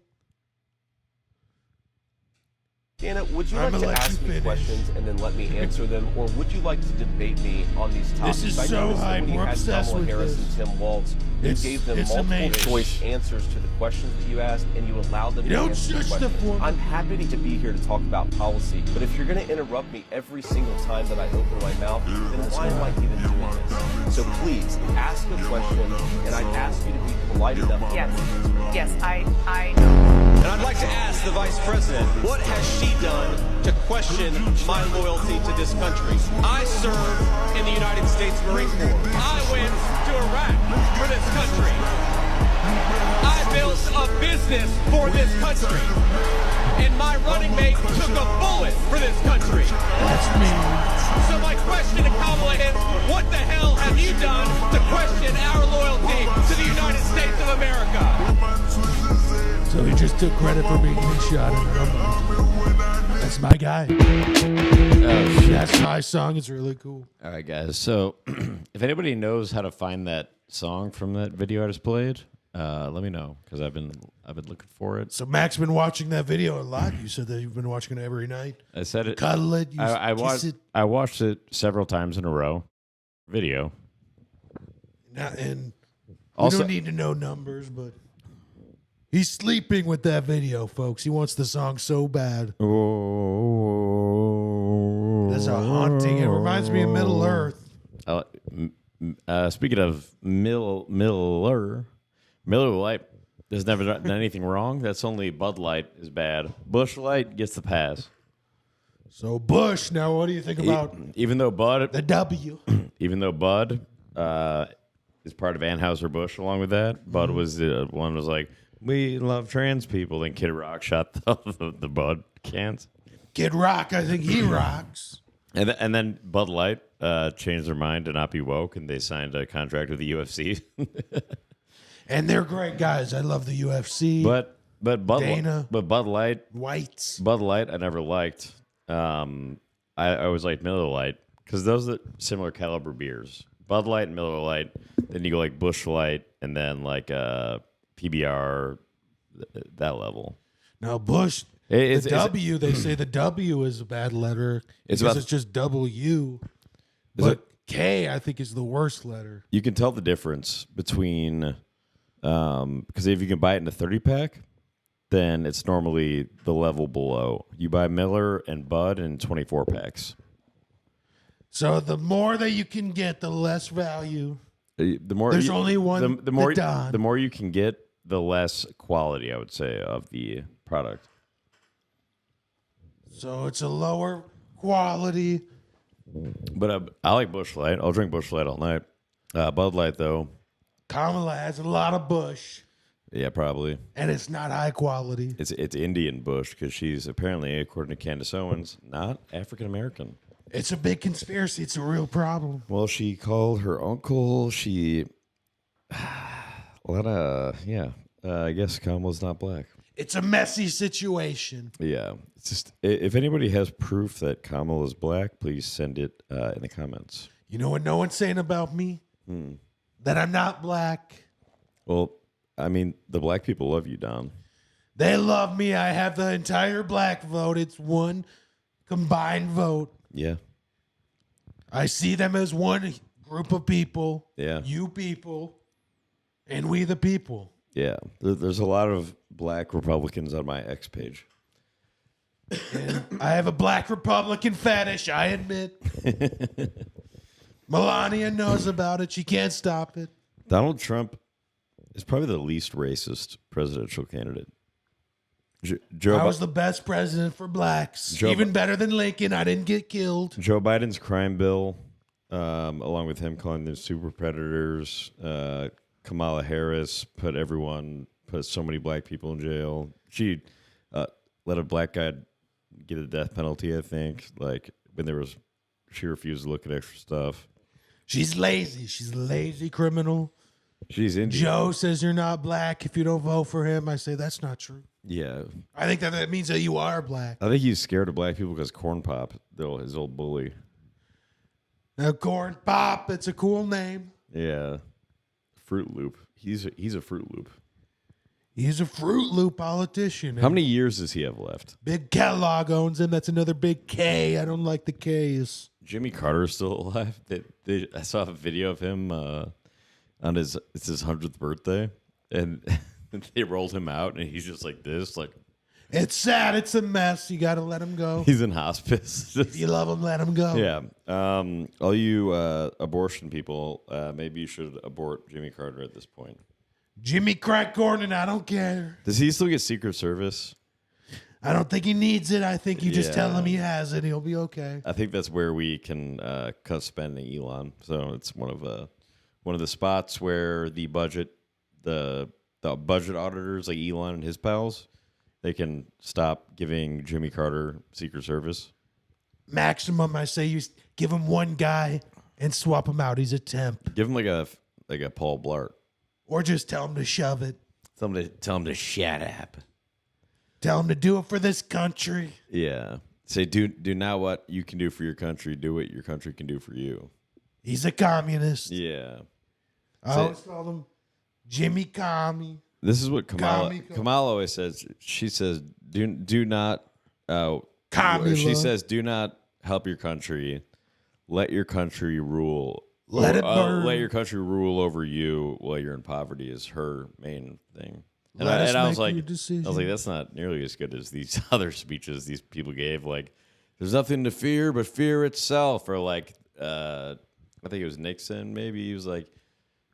Anna, would you like to ask me questions and then let me answer them, or would you like to debate me on these topics? This is so hype. We're obsessed with Harris this. and Tim Waltz, you gave them multiple choice answers to the questions that you asked, and you allowed them to answer the questions. I'm happy to be here to talk about policy, but if you're going to interrupt me every single time that I open my mouth, then why am I even doing this? So please, ask a question, and I'd ask you to be polite enough. Yes, I know. And I'd like to ask the Vice President, what has she done to question my loyalty to this country? I serve in the United States Marine Corps. I went to Iraq for this country. I built a business for this country. And my running mate took a bullet for this country. That's me. So my question to Kamala is, what the hell have you done to question our loyalty to the United States of America? So he just took credit for being shot in the number. That's my guy. That's my song. It's really cool. All right, guys. So if anybody knows how to find that song from that video I just played, let me know, because I've been looking for it. So Mack's been watching that video a lot. You said that you've been watching it every night. I said it. Cuddle it. I watched it several times in a row. Video. And Also, we don't need to know numbers, but he's sleeping with that video, folks. He wants the song so bad. That's a haunting. It reminds me of Middle Earth. Speaking of Miller Lite has never done anything wrong. That's only Bud Light is bad. Busch Light gets the pass. So Bush, now what do you think about even though Bud the W? Even though Bud is part of Anheuser-Busch along with that, Bud was the one was like, we love trans people. Then Kid Rock shot the Bud cans. Kid Rock, I think he rocks. And then Bud Light changed their mind to not be woke, and they signed a contract with the UFC. And they're great guys. I love the UFC. But Dana, Bud Light, Whites. Bud Light, I never liked. I always liked Miller Lite because those are similar caliber beers. Bud Light and Miller Lite. Then you go like Busch Light, and then like PBR, that level. Now Bush, the W. They say the W is a bad letter because it's just W. But K, I think, is the worst letter. You can tell the difference between. Because if you can buy it in a 30-pack, then it's normally the level below. You buy Miller and Bud in 24-packs. So the more that you can get, the less value. The more there's only one. The more you can get, the less quality, I would say, of the product. So it's a lower quality. But I like Busch Light. I'll drink Busch Light all night. Bud Light, though. Kamala has a lot of Bush. Yeah, probably. And it's not high quality. It's Indian Bush because she's apparently, according to Candace Owens, not African American. It's a big conspiracy. It's a real problem. Well, she called her uncle. I guess Kamala's not black. It's a messy situation. Yeah. It's just, if anybody has proof that Kamala is black, please send it in the comments. You know what no one's saying about me? That I'm not black. Well, I mean, the black people love you, Don. They love me. I have the entire black vote. It's one combined vote. Yeah. I see them as one group of people. Yeah. You people. And we the people. Yeah. There's a lot of black Republicans on my X page. And I have a black Republican fetish, I admit. Melania knows about it. She can't stop it. Donald Trump is probably the least racist presidential candidate. I was the best president for blacks. Even better than Lincoln. I didn't get killed. Joe Biden's crime bill, along with him calling them super predators. Kamala Harris put so many black people in jail. She let a black guy get a death penalty, I think. Like when she refused to look at extra stuff. She's lazy. She's a lazy criminal. She's Indian. Joe says you're not black if you don't vote for him. I say that's not true. Yeah. I think that means that you are black. I think he's scared of black people because Corn Pop, his old bully. Now, Corn Pop, it's a cool name. Yeah. Fruit Loop. He's a Fruit Loop. He's a Fruit Loop politician. How many years does he have left? Big Kellogg owns him. That's another big K. I don't like the K's. Jimmy Carter is still alive. I saw a video of him on his 100th birthday, and they rolled him out, and he's just like this, like. It's sad. It's a mess. You got to let him go. He's in hospice. If you love him, let him go. Yeah. All you abortion people, maybe you should abort Jimmy Carter at this point. Jimmy Crack Gordon, I don't care. Does he still get Secret Service? I don't think he needs it. I think you just tell him he has it. He'll be okay. I think that's where we can cut spending, Elon. So it's one of the spots where the budget auditors like Elon and his pals, they can stop giving Jimmy Carter Secret Service. Maximum, I say you give him one guy and swap him out. He's a temp. Give him like a Paul Blart. Or just tell him to shove it. Tell him to shut up. Tell him to do it for this country. Yeah. Say, do not what you can do for your country. Do what your country can do for you. He's a communist. Yeah. I always call him Jimmy Commie. This is what Kamala always says. She says, do not. She says, do not help your country. Let your country rule. Let it burn. Let your country rule over you while you're in poverty is her main thing. And I was like, decision. I was like, that's not nearly as good as these other speeches these people gave. Like, there's nothing to fear but fear itself. Or like, I think it was Nixon. Maybe he was like,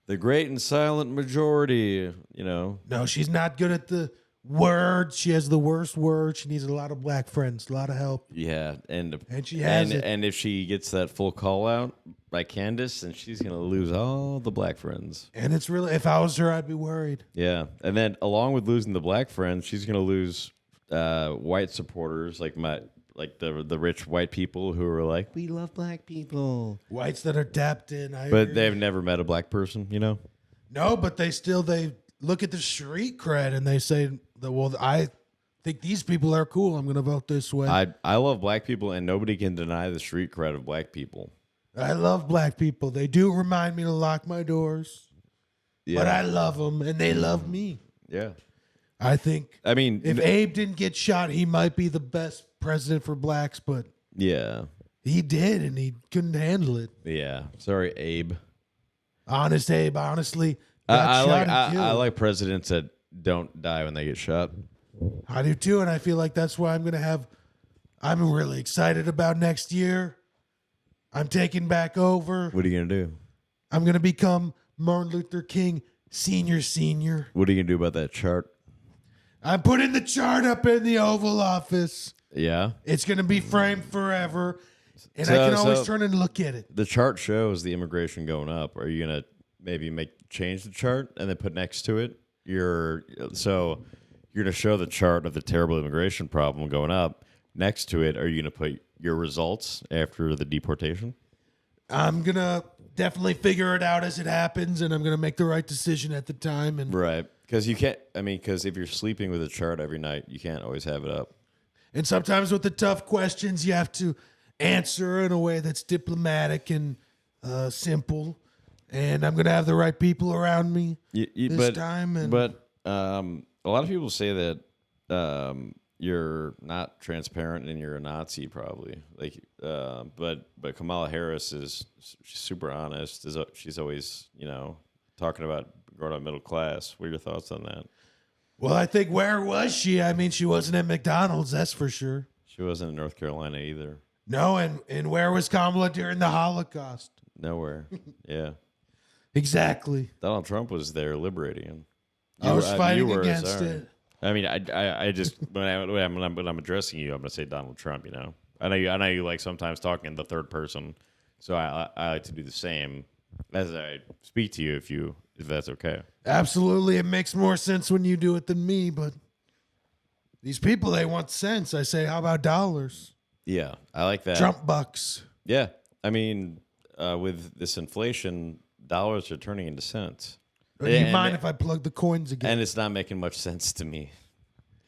the great and silent majority. You know. No, she's not good at the words. She has the worst words. She needs a lot of black friends, a lot of help. Yeah, and she has it. And if she gets that full call out by Candace, then she's gonna lose all the black friends. And it's really, if I was her, I'd be worried. Yeah, and then along with losing the black friends, she's gonna lose white supporters like the rich white people who are like, we love black people. Whites that are tapped in. But they've never met a black person, you know? No, but they look at the street cred and they say, well, I think these people are cool. I'm going to vote this way. I love black people, and nobody can deny the street cred of black people. I love black people. They do remind me to lock my doors. Yeah. But I love them, and they love me. Yeah. I think, if Abe didn't get shot, he might be the best president for blacks, but yeah, he did, and he couldn't handle it. Yeah. Sorry, Abe. Honest Abe, honestly. I like presidents that don't die when they get shot. I do too, and I feel like that's why I'm really excited about next year. I'm taking back over. What are you going to do? I'm going to become Martin Luther King Senior. What are you going to do about that chart? I'm putting the chart up in the Oval Office. Yeah? It's going to be framed forever, and I can always turn and look at it. The chart shows the immigration going up. Are you going to maybe change the chart and then put next to it? You're going to show the chart of the terrible immigration problem going up. Next to it, are you going to put your results after the deportation? I'm going to definitely figure it out as it happens, and I'm going to make the right decision at the time. And Right. Because you can't, because if you're sleeping with a chart every night, you can't always have it up. And sometimes with the tough questions, you have to answer in a way that's diplomatic and simple. And I'm going to have the right people around me this time. And But a lot of people say that you're not transparent and you're a Nazi, probably. But Kamala Harris she's super honest. She's always, talking about growing up middle class. What are your thoughts on that? Well, I think where was she? I mean, she wasn't at McDonald's, that's for sure. She wasn't in North Carolina either. No, and where was Kamala during the Holocaust? Nowhere. Yeah. Exactly. Donald Trump was there liberating him. I was fighting against it. I mean, I just when I'm addressing you, I'm going to say Donald Trump. I know you like sometimes talking in the third person, so I like to do the same as I speak to you if that's okay. Absolutely, it makes more sense when you do it than me. But these people, they want cents. I say, how about dollars? Yeah, I like that. Trump bucks. Yeah, I mean, with this inflation, dollars are turning into cents. Do you mind if I plug the coins again? And it's not making much sense to me.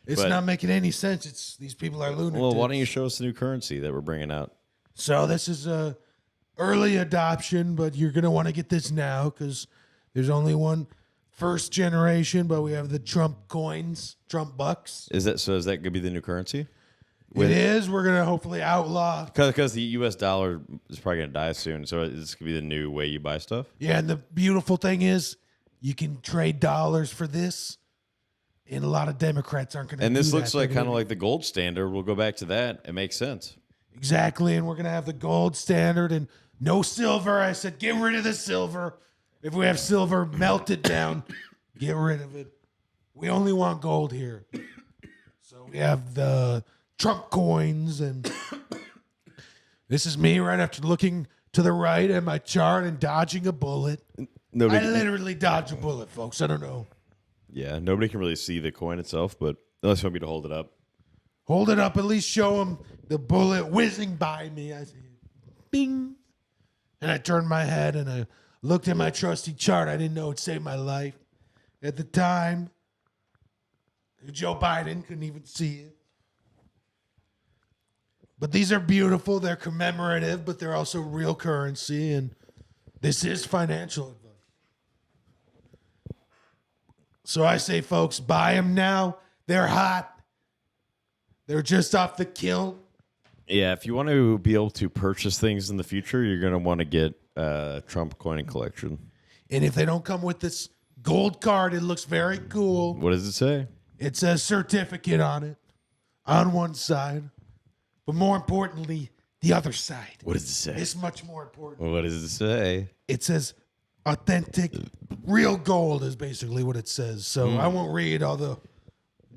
It's not making any sense. It's these people are lunatics. Well, why don't you show us the new currency that we're bringing out? So this is a early adoption, but you're gonna want to get this now because there's only one first generation. But we have the Trump coins, Trump bucks. Is that gonna be the new currency? It is. We're gonna hopefully outlaw because the U.S. dollar is probably gonna die soon. So it's gonna be the new way you buy stuff. Yeah, and the beautiful thing is you can trade dollars for this. And a lot of Democrats aren't going to. And this looks that. like kind of like the gold standard. We'll go back to that. It makes sense. Exactly, and we're going to have the gold standard and no silver. I said, get rid of the silver. If we have silver, melt it down. Get rid of it. We only want gold here. So we have the Trump coins, and this is me right after looking to the right at my chart and dodging a bullet. I literally dodged a bullet, folks. I don't know. Yeah, nobody can really see the coin itself, but unless you want me to hold it up. Hold it up, at least show them the bullet whizzing by me. I say, bing. And I turned my head and I looked at my trusty chart. I didn't know it saved my life. At the time, Joe Biden couldn't even see it. But these are beautiful. They're commemorative, but they're also real currency. And this is financial advice. So I say, folks, buy them now. They're hot. They're just off the kiln. Yeah, if you want to be able to purchase things in the future, you're going to want to get Trump coin collection. And if they don't come with this gold card, it looks very cool. What does it say? It says certificate on it, on one side. But more importantly, the other side. What does it say? It's much more important. What does it say? It says authentic, real gold is basically what it says. So I won't read all the,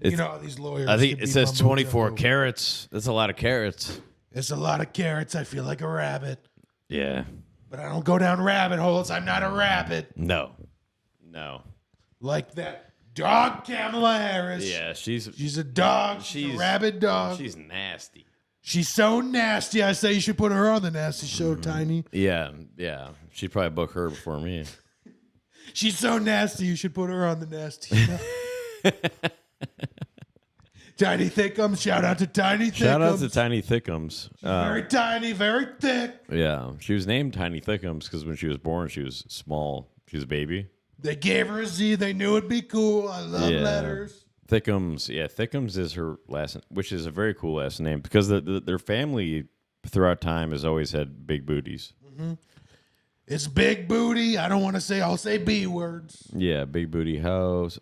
these lawyers. I think it says 24 carats. That's a lot of carats. It's a lot of carats. I feel like a rabbit. Yeah. But I don't go down rabbit holes. I'm not a rabbit. No. Like that dog Kamala Harris. Yeah, she's a dog. She's a rabid dog. She's nasty. She's so nasty. I say you should put her on the nasty show, Tiny. Yeah. She'd probably book her before me. She's so nasty. You should put her on the nasty show. Tiny Thickums. Shout out to Tiny Thickums. Shout out to Tiny Thickums. Very tiny, very thick. Yeah, she was named Tiny Thickums because when she was born, she was small. She was a baby. They gave her a Z. They knew it'd be cool. I love letters. Thickums. Yeah, Thickums is her last name, which is a very cool last name because their family throughout time has always had big booties. Mm-hmm. It's big booty. I don't want to say, I'll say B words. Yeah, big booty house.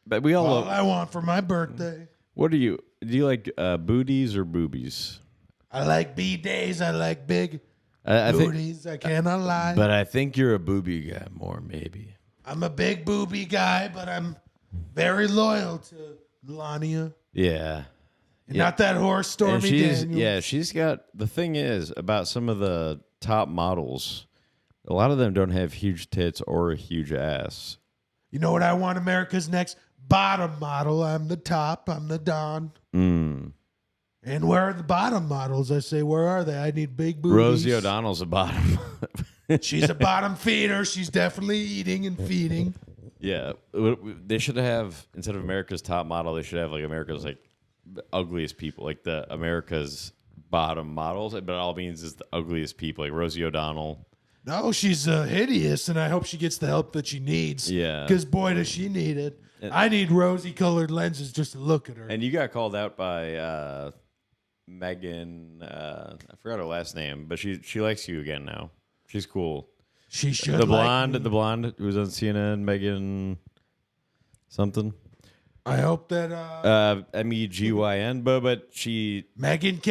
But we all I want for my birthday. What do you like booties or boobies? I like B days. I like big booties. I cannot lie. But I think you're a booby guy more, maybe. I'm a big booby guy, but I'm very loyal to Melania. Yeah. And not that horse, Stormy Daniels. Yeah, she's got... The thing is, about some of the top models, a lot of them don't have huge tits or a huge ass. You know what I want America's next bottom model? I'm the top. I'm the Don. And where are the bottom models? I say, where are they? I need big boobies. Rosie O'Donnell's a bottom. She's a bottom feeder. She's definitely eating and feeding. Yeah, they should have, instead of America's top model, they should have like America's like the ugliest people, like the America's bottom models. But it all means is the ugliest people, like Rosie O'Donnell. No, she's hideous, and I hope she gets the help that she needs. Yeah, because boy, does she need it. I need rosy-colored lenses just to look at her. And you got called out by Megan. I forgot her last name, but she likes you again now. She's cool. She should. The blonde who was on CNN, Megan something. I hope that Megyn, but she Megyn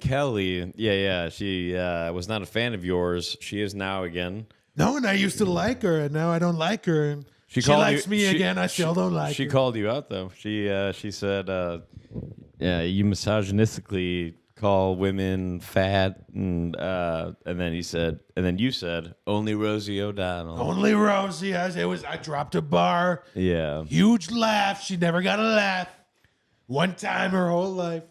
Kelly. Yeah. She was not a fan of yours. She is now again. No, and I used to like her, and now I don't like her. And she likes me again. I still don't like her. She called you out though. She said, "Yeah, you misogynistically call women fat," and then you said, "Only Rosie O'Donnell." Only Rosie. I dropped a bar. Yeah. Huge laugh. She never got a laugh. One time her whole life.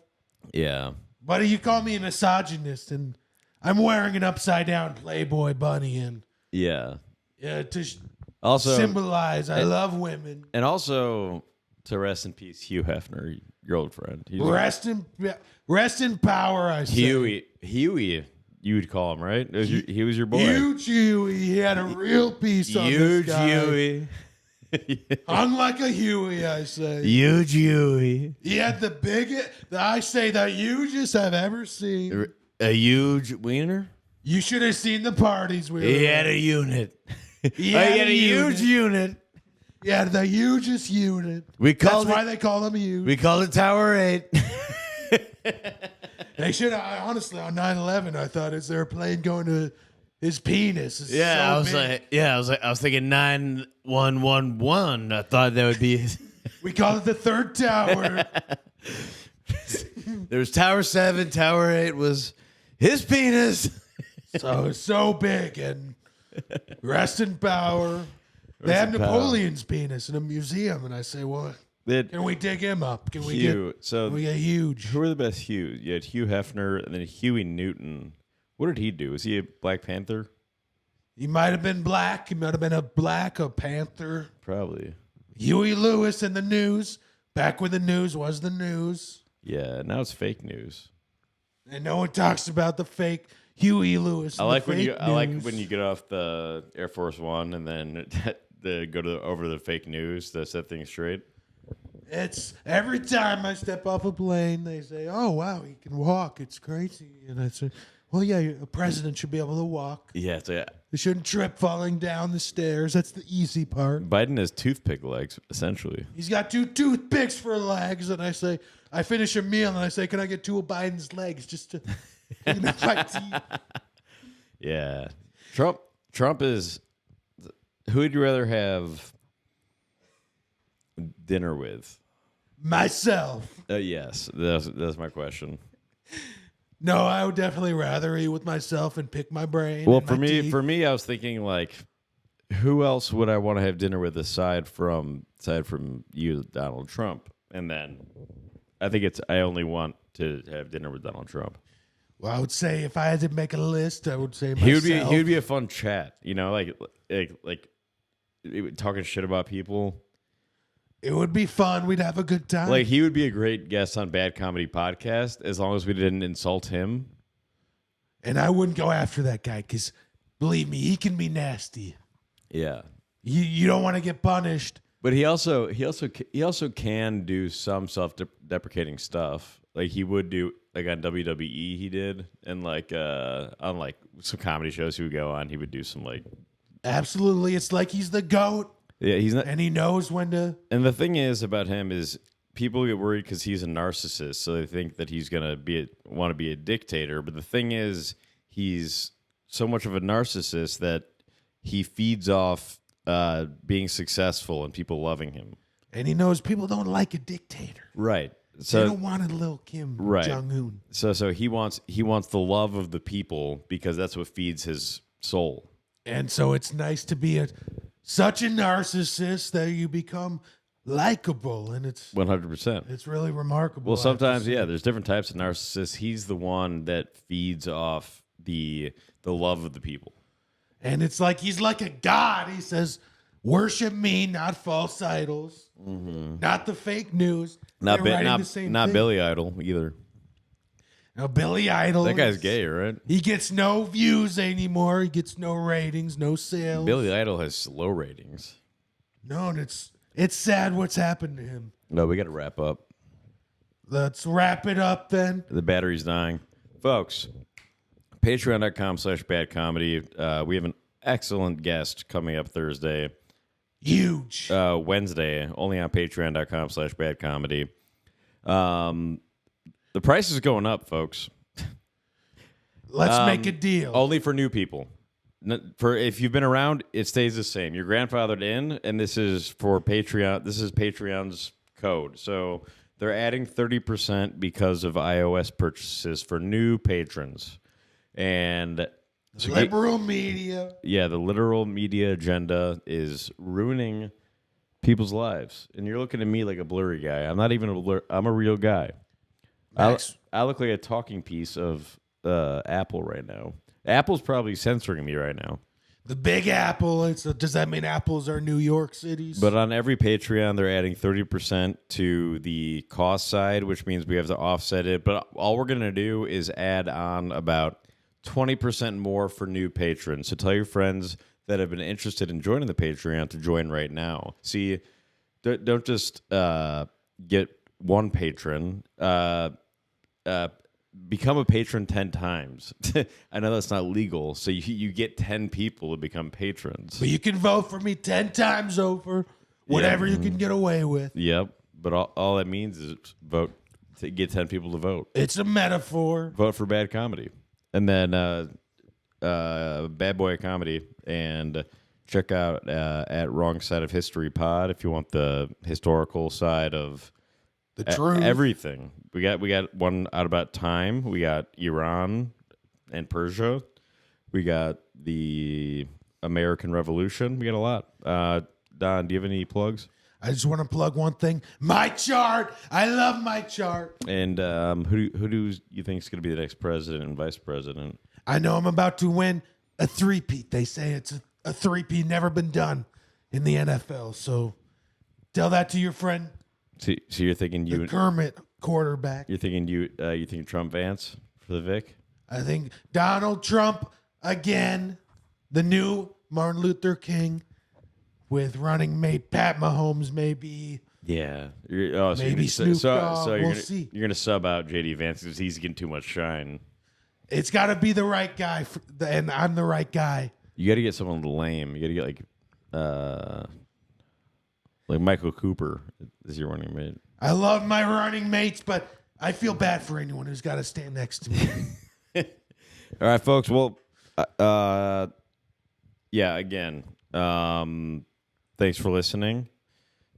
Yeah. Buddy, you call me a misogynist, and I'm wearing an upside down Playboy bunny, and to also symbolize I love women. And also to rest in peace, Hugh Hefner, your old friend. Rest in power, I say. Huey, you would call him, right? He was your boy. Huge Huey. He had a real piece on this guy. Huey. Hung like a Huey, I say. Huge Huey. He had the hugest I've ever seen. A huge wiener? You should have seen the parties we were He had a unit. He had a huge unit. He had the hugest unit. That's why they call him huge. We call it Tower 8. They should have, honestly, on 9/11, I thought as they were playing going to his penis. I was thinking 9111. I thought that would be. We call it the third tower. There was Tower 7. Tower 8 was his penis. So big, and rest in power. They have Napoleon's penis in a museum, and I say, well, can we dig him up? Can we get huge? Who are the best Hughs? You had Hugh Hefner and then Huey Newton. What did he do? Was he a Black Panther? He might have been black. He might have been a panther. Probably. Huey Lewis in the news. Back when the news was the news. Yeah, now it's fake news. And no one talks about the fake Huey Lewis. I like when you get off the Air Force One and then go over to the fake news to set things straight. It's every time I step off a plane, they say, "Oh wow, he can walk. It's crazy." And I say, "Well, yeah, a president should be able to walk. Yeah, they shouldn't trip falling down the stairs. That's the easy part." Biden has toothpick legs, essentially. He's got 2 toothpicks for legs, and I finish a meal, and I say, "Can I get 2 of Biden's legs just to clean up my teeth?" Yeah, Trump is. Who would you rather have dinner with? Myself. Yes, that's my question. No, I would definitely rather eat with myself and pick my brain. Well, for me, I was thinking like, who else would I want to have dinner with aside from you, Donald Trump? And then I think I only want to have dinner with Donald Trump. Well, I would say if I had to make a list, I would say myself. He would be a fun chat, like talking shit about people. It would be fun. We'd have a good time. Like, he would be a great guest on Bad Comedy Podcast as long as we didn't insult him. And I wouldn't go after that guy because, believe me, he can be nasty. Yeah. You don't want to get punished. But he also can do some self-deprecating stuff. Like, he would do, like, on WWE he did. And, like, on, like, some comedy shows he would go on, he would do some, like... Absolutely. It's like he's the GOAT. Yeah, he's not, and he knows when to. And the thing is about him is people get worried because he's a narcissist, so they think that he's gonna want to be a dictator. But the thing is, he's so much of a narcissist that he feeds off being successful and people loving him. And he knows people don't like a dictator, right? So they don't want a little Kim Jong-un. So he wants the love of the people because that's what feeds his soul. And so it's nice to be such a narcissist that you become likable, and it's 100%. It's really remarkable. Well, sometimes, there's different types of narcissists. He's the one that feeds off the love of the people. And it's like he's like a god. He says, worship me, not false idols, not the fake news. Not Billy Idol either. Now, Billy Idol. That guy's gay, right? He gets no views anymore. He gets no ratings, no sales. Billy Idol has low ratings. No, and it's sad what's happened to him. No, we got to wrap up. Let's wrap it up then. The battery's dying. Folks, patreon.com/badcomedy. We have an excellent guest coming up Thursday. Huge. Wednesday, only on patreon.com/badcomedy. The price is going up, folks. Let's make a deal. Only for new people. For if you've been around, it stays the same. You're grandfathered in, and this is for Patreon. This is Patreon's code. So they're adding 30% because of iOS purchases for new patrons. And so liberal media. Yeah, the literal media agenda is ruining people's lives. And you're looking at me like a blurry guy. I'm not even a blur. I'm a real guy. I look like a talking piece of Apple right now. Apple's probably censoring me right now. The Big Apple. Does that mean Apple's are New York cities? But on every Patreon, they're adding 30% to the cost side, which means we have to offset it. But all we're going to do is add on about 20% more for new patrons. So tell your friends that have been interested in joining the Patreon to join right now. See, don't just get one patron. Become a patron 10 times. I know that's not legal, so you get 10 people to become patrons. But you can vote for me 10 times over, whatever you can get away with. Yep, but all that means is vote to get 10 people to vote. It's a metaphor. Vote for Bad Comedy. And then Bad Boy of Comedy, and check out at Wrong Side of History Pod if you want the historical side of the truth. Everything. We got one out about time. We got Iran and Persia. We got the American Revolution. We got a lot. Don, do you have any plugs? I just want to plug one thing. My chart. I love my chart. And who do you think is going to be the next president and vice president? I know I'm about to win a three-peat. They say it's a three-peat, never been done in the NFL. So tell that to your friend. So you're thinking the Kermit quarterback. You're thinking you think Trump Vance for the Vic? I think Donald Trump again, the new Martin Luther King, with running mate Pat Mahomes, maybe. Yeah. Maybe Snoop Dogg. We'll see. You're gonna sub out JD Vance because he's getting too much shine. It's got to be the right guy, and I'm the right guy. You got to get someone lame. You got to get like Michael Cooper is your running mate. I love my running mates, but I feel bad for anyone who's got to stand next to me. All right, folks. Well, again, thanks for listening.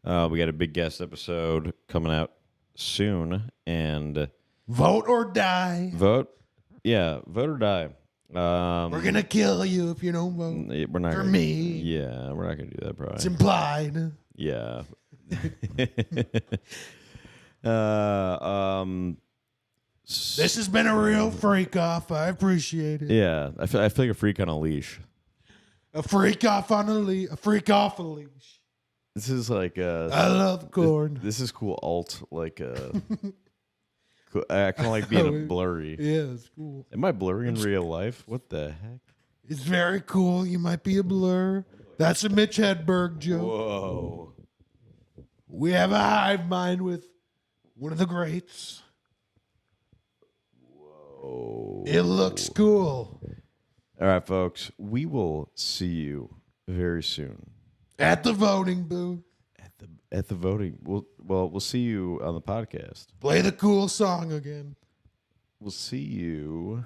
We got a big guest episode coming out soon, and vote or die. Vote or die. We're gonna kill you if you don't vote. We're not for me. Yeah, we're not gonna do that, probably. It's implied. Yeah. This has been a real freak off. I appreciate it. Yeah, I feel like a freak on a leash. A freak off on a leash. A freak off a leash. This is like I love corn. This is cool alt, like cool. I kind of like being blurry. Yeah, it's cool. Am I blurry in real life? What the heck? It's very cool. You might be a blur. That's a Mitch Hedberg joke. Whoa. We have a hive mind with one of the greats. Whoa. It looks cool. All right, folks. We will see you very soon. At the voting booth. At the voting. We'll see you on the podcast. Play the cool song again. We'll see you